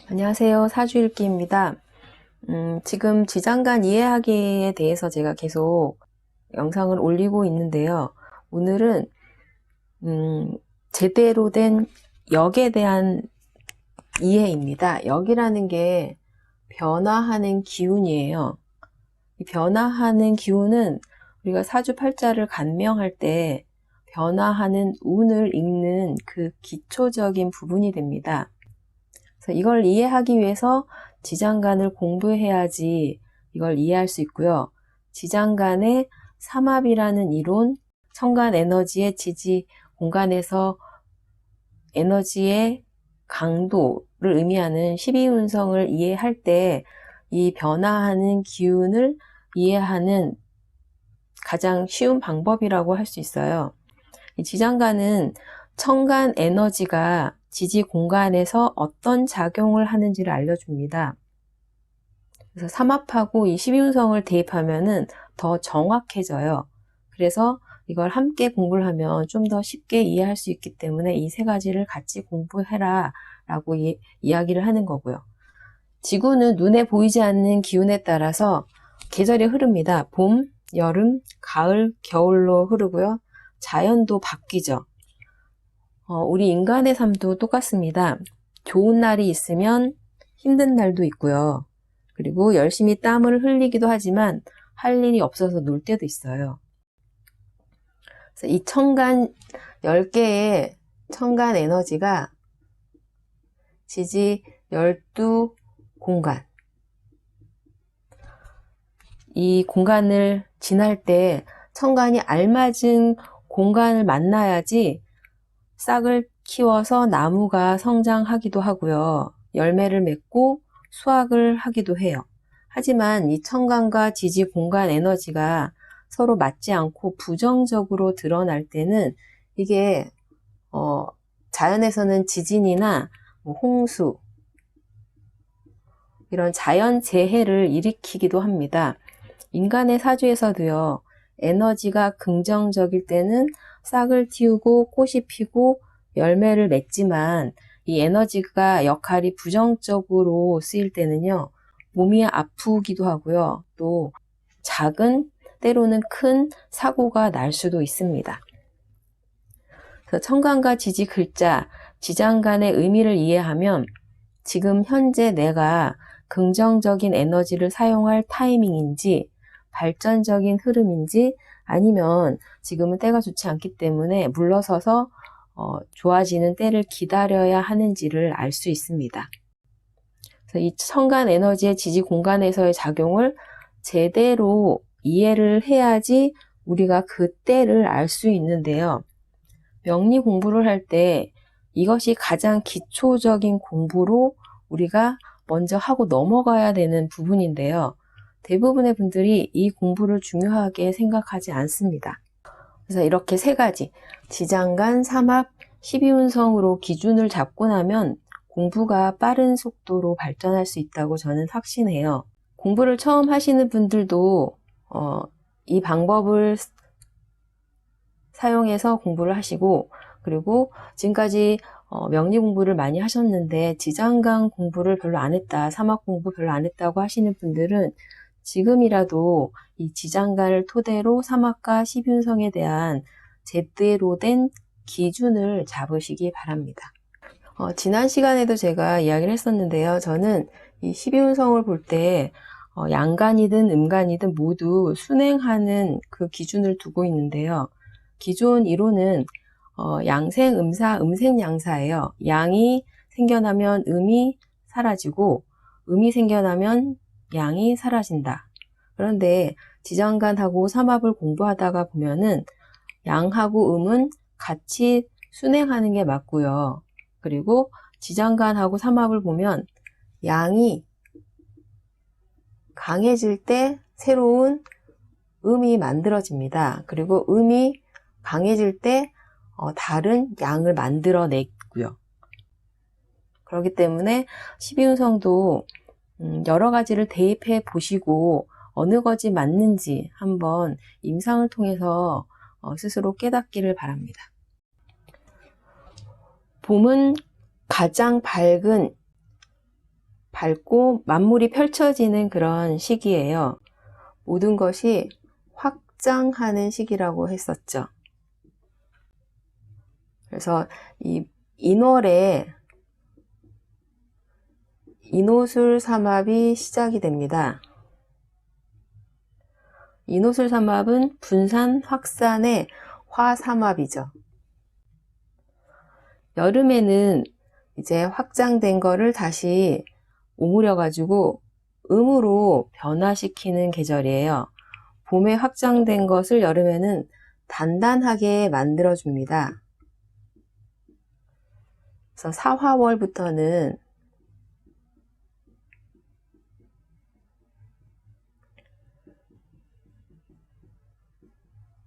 안녕하세요. 사주읽기입니다. 지금 지장간 이해하기에 대해서 제가 계속 영상을 올리고 있는데요. 오늘은 제대로 된 역에 대한 이해입니다. 역이라는 게 변화하는 기운이에요. 이 변화하는 기운은 우리가 사주팔자를 간명할 때 변화하는 운을 읽는 그 기초적인 부분이 됩니다. 그래서 이걸 이해하기 위해서 지장간을 공부해야지 이걸 이해할 수 있고요. 지장간의 삼합이라는 이론, 천간 에너지의 지지 공간에서 에너지의 강도를 의미하는 12운성을 이해할 때 이 변화하는 기운을 이해하는 가장 쉬운 방법이라고 할 수 있어요. 이 지장간은 천간 에너지가 지지 공간에서 어떤 작용을 하는지를 알려줍니다. 그래서 삼합하고 이 12운성을 대입하면은 더 정확해져요. 그래서 이걸 함께 공부를 하면 좀 더 쉽게 이해할 수 있기 때문에 이 세 가지를 같이 공부해라 라고 이야기를 하는 거고요. 지구는 눈에 보이지 않는 기운에 따라서 계절이 흐릅니다. 봄, 여름, 가을, 겨울로 흐르고요. 자연도 바뀌죠. 우리 인간의 삶도 똑같습니다. 좋은 날이 있으면 힘든 날도 있고요. 그리고 열심히 땀을 흘리기도 하지만 할 일이 없어서 놀 때도 있어요. 그래서 이 천간 10개의 천간 에너지가 지지 12공간, 이 공간을 지날 때 천간이 알맞은 공간을 만나야지 싹을 키워서 나무가 성장하기도 하고요. 열매를 맺고 수확을 하기도 해요. 하지만 이 천간과 지지 공간 에너지가 서로 맞지 않고 부정적으로 드러날 때는 이게 자연에서는 지진이나 홍수 이런 자연 재해를 일으키기도 합니다. 인간의 사주에서도요. 에너지가 긍정적일 때는 싹을 틔우고 꽃이 피고 열매를 맺지만 이 에너지가 역할이 부정적으로 쓰일 때는요. 몸이 아프기도 하고요. 또 작은 때로는 큰 사고가 날 수도 있습니다. 그래서 천간과 지지 글자, 지장간의 의미를 이해하면 지금 현재 내가 긍정적인 에너지를 사용할 타이밍인지 발전적인 흐름인지 아니면 지금은 때가 좋지 않기 때문에 물러서서 좋아지는 때를 기다려야 하는지를 알 수 있습니다. 그래서 이 천간 에너지의 지지 공간에서의 작용을 제대로 이해를 해야지 우리가 그 때를 알 수 있는데요. 명리 공부를 할 때 이것이 가장 기초적인 공부로 우리가 먼저 하고 넘어가야 되는 부분인데요. 대부분의 분들이 이 공부를 중요하게 생각하지 않습니다. 그래서 이렇게 세 가지, 지장간, 삼합, 12운성으로 기준을 잡고 나면 공부가 빠른 속도로 발전할 수 있다고 저는 확신해요. 공부를 처음 하시는 분들도 이 방법을 사용해서 공부를 하시고, 그리고 지금까지 명리 공부를 많이 하셨는데 지장간 공부를 별로 안 했다, 삼합 공부 별로 안 했다고 하시는 분들은 지금이라도 이 지장간을 토대로 삼합과 12운성에 대한 제대로 된 기준을 잡으시기 바랍니다. 지난 시간에도 제가 이야기를 했었는데요. 저는 이 12운성을 볼 때 양간이든 음간이든 모두 순행하는 그 기준을 두고 있는데요. 기존 이론은 양생, 음사, 음생, 양사예요. 양이 생겨나면 음이 사라지고 음이 생겨나면 양이 사라진다. 그런데 지장간하고 삼합을 공부하다가 보면은 양하고 음은 같이 순행하는 게 맞고요. 그리고 지장간하고 삼합을 보면 양이 강해질 때 새로운 음이 만들어집니다. 그리고 음이 강해질 때 다른 양을 만들어내고요. 그렇기 때문에 12운성도 여러 가지를 대입해 보시고 어느 것이 맞는지 한번 임상을 통해서 스스로 깨닫기를 바랍니다. 봄은 가장 밝은 밝고 만물이 펼쳐지는 그런 시기예요. 모든 것이 확장하는 시기라고 했었죠. 그래서 이 인월에 인호술 삼합이 시작이 됩니다. 인호술 삼합은 분산, 확산의 화삼합이죠. 여름에는 이제 확장된 거를 다시 오므려 가지고 음으로 변화시키는 계절이에요. 봄에 확장된 것을 여름에는 단단하게 만들어 줍니다. 그래서 사화월부터는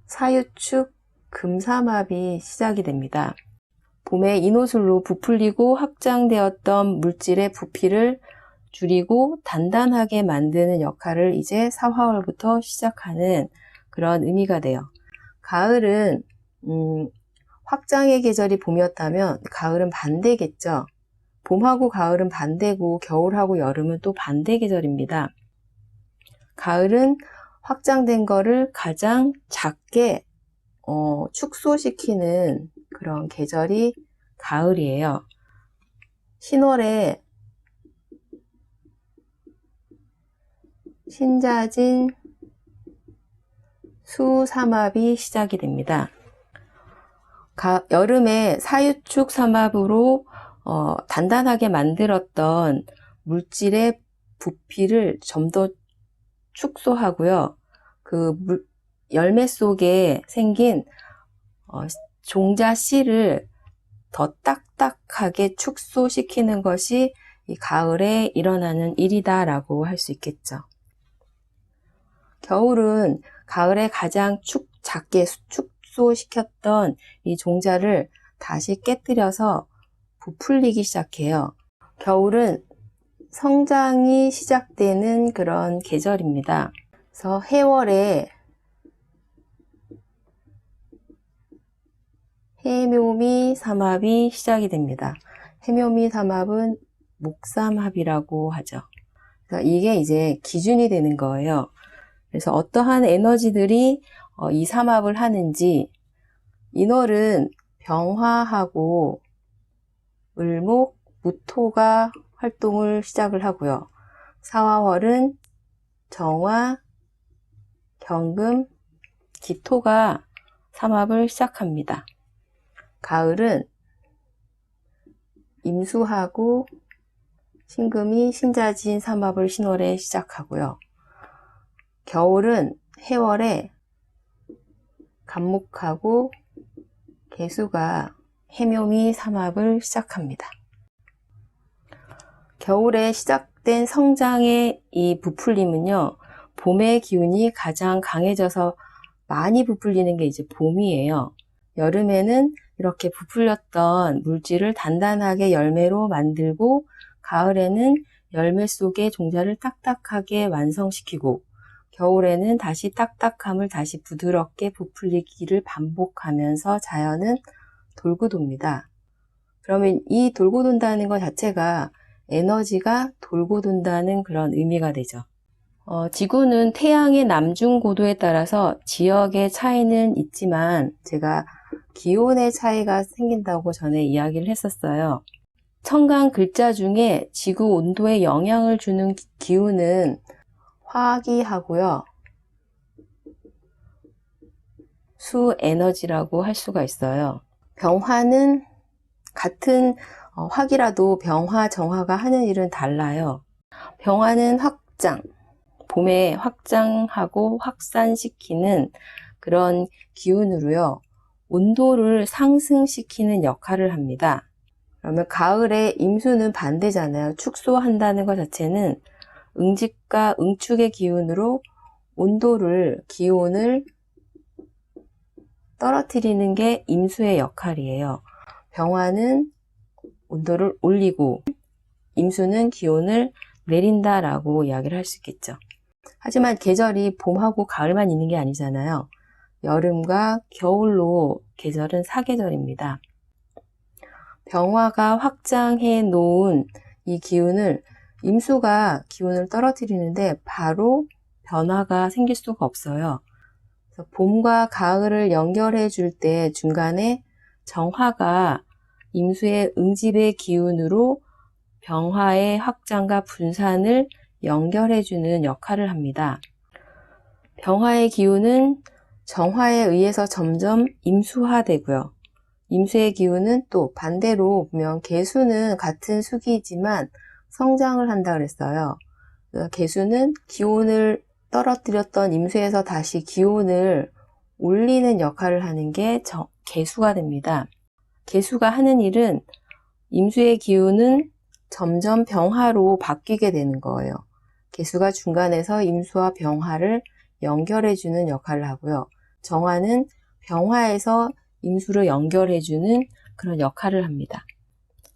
사유축 금삼합이 시작이 됩니다. 봄에 인호술로 부풀리고 확장되었던 물질의 부피를 줄이고 단단하게 만드는 역할을 이제 사화월부터 시작하는 그런 의미가 돼요. 가을은 확장의 계절이 봄이었다면 가을은 반대겠죠. 봄하고 가을은 반대고 겨울하고 여름은 또 반대 계절입니다. 가을은 확장된 거를 가장 작게 축소시키는 그런 계절이 가을이에요. 신월에 신자진 수삼합이 시작이 됩니다. 여름에 사유축 삼합으로 단단하게 만들었던 물질의 부피를 좀 더 축소하고요. 열매 속에 생긴 종자 씨를 더 딱딱하게 축소시키는 것이 이 가을에 일어나는 일이다라고 할 수 있겠죠. 겨울은 가을에 가장 작게 축소시켰던 이 종자를 다시 깨뜨려서 부풀리기 시작해요. 겨울은 성장이 시작되는 그런 계절입니다. 그래서 해월에 해묘미 삼합이 시작이 됩니다. 해묘미 삼합은 목삼합이라고 하죠. 그래서 이게 이제 기준이 되는 거예요. 그래서 어떠한 에너지들이 이 삼합을 하는지, 인월은 병화하고 을목, 무토가 활동을 시작을 하고요. 사화월은 정화, 경금, 기토가 삼합을 시작합니다. 가을은 임수하고 신금이 신자진 삼합을 신월에 시작하고요. 겨울은 해월에 간목하고 계수가 해묘미 삼합을 시작합니다. 겨울에 시작된 성장의 이 부풀림은요, 봄의 기운이 가장 강해져서 많이 부풀리는 게 이제 봄이에요. 여름에는 이렇게 부풀렸던 물질을 단단하게 열매로 만들고, 가을에는 열매 속에 종자를 딱딱하게 완성시키고, 겨울에는 다시 딱딱함을 다시 부드럽게 부풀리기를 반복하면서 자연은 돌고 돕니다. 그러면 이 돌고 돈다는 것 자체가 에너지가 돌고 돈다는 그런 의미가 되죠. 지구는 태양의 남중 고도에 따라서 지역의 차이는 있지만 제가 기온의 차이가 생긴다고 전에 이야기를 했었어요. 천간 글자 중에 지구 온도에 영향을 주는 기운은 화기하고요. 수 에너지라고 할 수가 있어요. 병화는 같은 화기라도 병화, 정화가 하는 일은 달라요. 병화는 확장, 봄에 확장하고 확산시키는 그런 기운으로요. 온도를 상승시키는 역할을 합니다. 그러면 가을에 임수는 반대잖아요. 축소한다는 것 자체는 응직과 응축의 기운으로 기온을 떨어뜨리는 게 임수의 역할이에요. 병화는 온도를 올리고 임수는 기온을 내린다라고 이야기를 할 수 있겠죠. 하지만 계절이 봄하고 가을만 있는 게 아니잖아요. 여름과 겨울로 계절은 사계절입니다. 병화가 확장해 놓은 이 기운을 임수가 기운을 떨어뜨리는데 바로 변화가 생길 수가 없어요. 그래서 봄과 가을을 연결해 줄 때 중간에 정화가 임수의 응집의 기운으로 병화의 확장과 분산을 연결해 주는 역할을 합니다. 병화의 기운은 정화에 의해서 점점 임수화되고요. 임수의 기운은 또 반대로 보면 개수는 같은 수기이지만 성장을 한다 그랬어요. 개수는 기온을 떨어뜨렸던 임수에서 다시 기온을 올리는 역할을 하는 게 개수가 됩니다. 개수가 하는 일은 임수의 기운은 점점 병화로 바뀌게 되는 거예요. 개수가 중간에서 임수와 병화를 연결해주는 역할을 하고요. 정화는 병화에서 임수로 연결해주는 그런 역할을 합니다.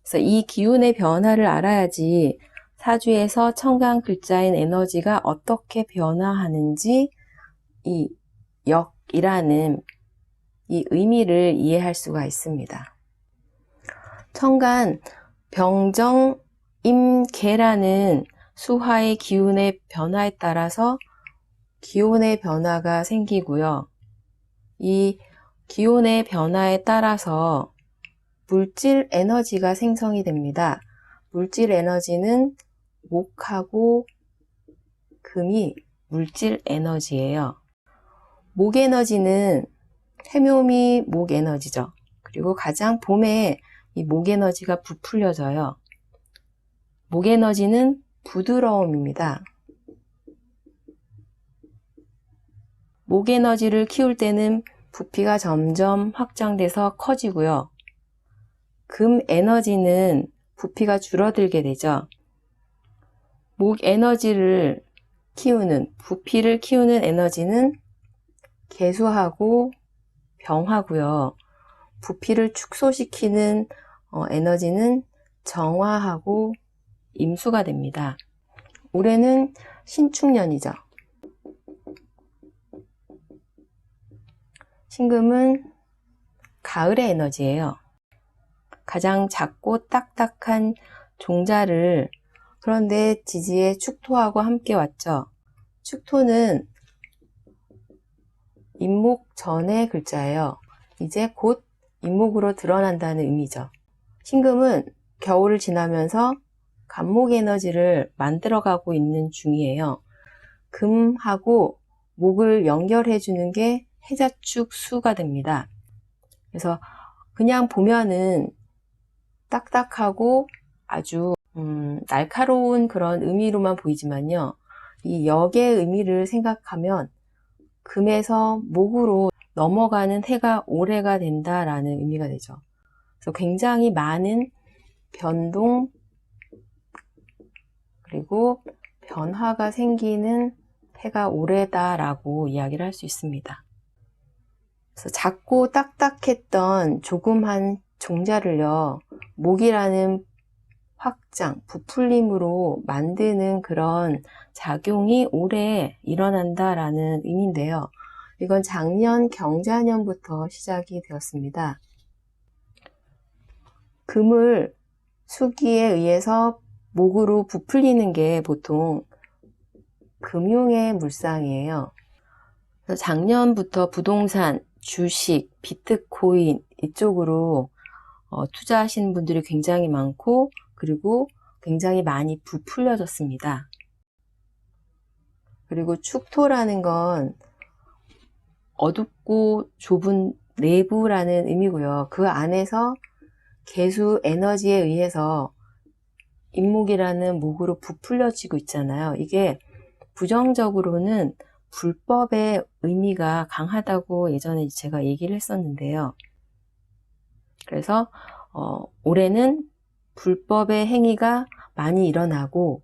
그래서 이 기운의 변화를 알아야지 사주에서 천간 글자인 에너지가 어떻게 변화하는지 이 역이라는 이 의미를 이해할 수가 있습니다. 천간 병정 임계라는 수화의 기운의 변화에 따라서 기온의 변화가 생기고요. 이 기온의 변화에 따라서 물질 에너지가 생성이 됩니다. 물질 에너지는 목하고 금이 물질 에너지예요. 목 에너지는 해묘미 목 에너지죠. 그리고 가장 봄에 이 목 에너지가 부풀려져요. 목 에너지는 부드러움입니다. 목 에너지를 키울 때는 부피가 점점 확장돼서 커지고요. 금 에너지는 부피가 줄어들게 되죠. 목 에너지를 키우는, 부피를 키우는 에너지는 개수하고 병하고요. 부피를 축소시키는 에너지는 정화하고 임수가 됩니다. 올해는 신축년이죠. 신금은 가을의 에너지예요. 가장 작고 딱딱한 종자를 그런데 지지에 축토하고 함께 왔죠. 축토는 임목 전의 글자예요. 이제 곧 임목으로 드러난다는 의미죠. 신금은 겨울을 지나면서 간목 에너지를 만들어가고 있는 중이에요. 금하고 목을 연결해 주는 게 해자축 수가 됩니다. 그래서 그냥 보면은 딱딱하고 아주 날카로운 그런 의미로만 보이지만요. 이 역의 의미를 생각하면 금에서 목으로 넘어가는 해가 올해가 된다라는 의미가 되죠. 그래서 굉장히 많은 변동 그리고 변화가 생기는 해가 올해다라고 이야기를 할 수 있습니다. 그래서 작고 딱딱했던 조그만 종자를요, 목이라는 확장, 부풀림으로 만드는 그런 작용이 올해 일어난다라는 의미인데요. 이건 작년 경자년부터 시작이 되었습니다. 금을 수기에 의해서 목으로 부풀리는 게 보통 금융의 물상이에요. 그래서 작년부터 부동산, 주식, 비트코인 이쪽으로 투자하시는 분들이 굉장히 많고 그리고 굉장히 많이 부풀려졌습니다. 그리고 축토라는 건 어둡고 좁은 내부라는 의미고요. 그 안에서 개수 에너지에 의해서 임목이라는 목으로 부풀려지고 있잖아요. 이게 부정적으로는 불법의 의미가 강하다고 예전에 제가 얘기를 했었는데요. 그래서 올해는 불법의 행위가 많이 일어나고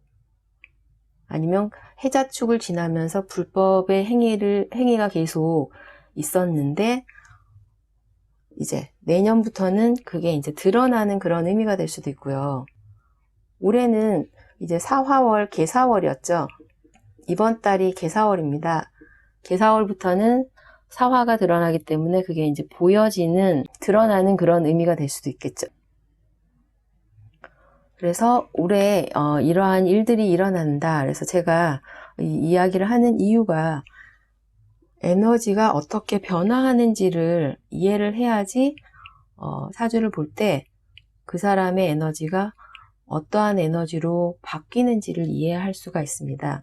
아니면 해자축을 지나면서 불법의 행위가 계속 있었는데 이제 내년부터는 그게 이제 드러나는 그런 의미가 될 수도 있고요. 올해는 이제 사화월 개사월이었죠. 이번 달이 개사월입니다. 개사월부터는 사화가 드러나기 때문에 그게 이제 보여지는, 드러나는 그런 의미가 될 수도 있겠죠. 그래서 올해 이러한 일들이 일어난다. 그래서 제가 이 이야기를 하는 이유가 에너지가 어떻게 변화하는지를 이해를 해야지 사주를 볼 때 그 사람의 에너지가 어떠한 에너지로 바뀌는지를 이해할 수가 있습니다.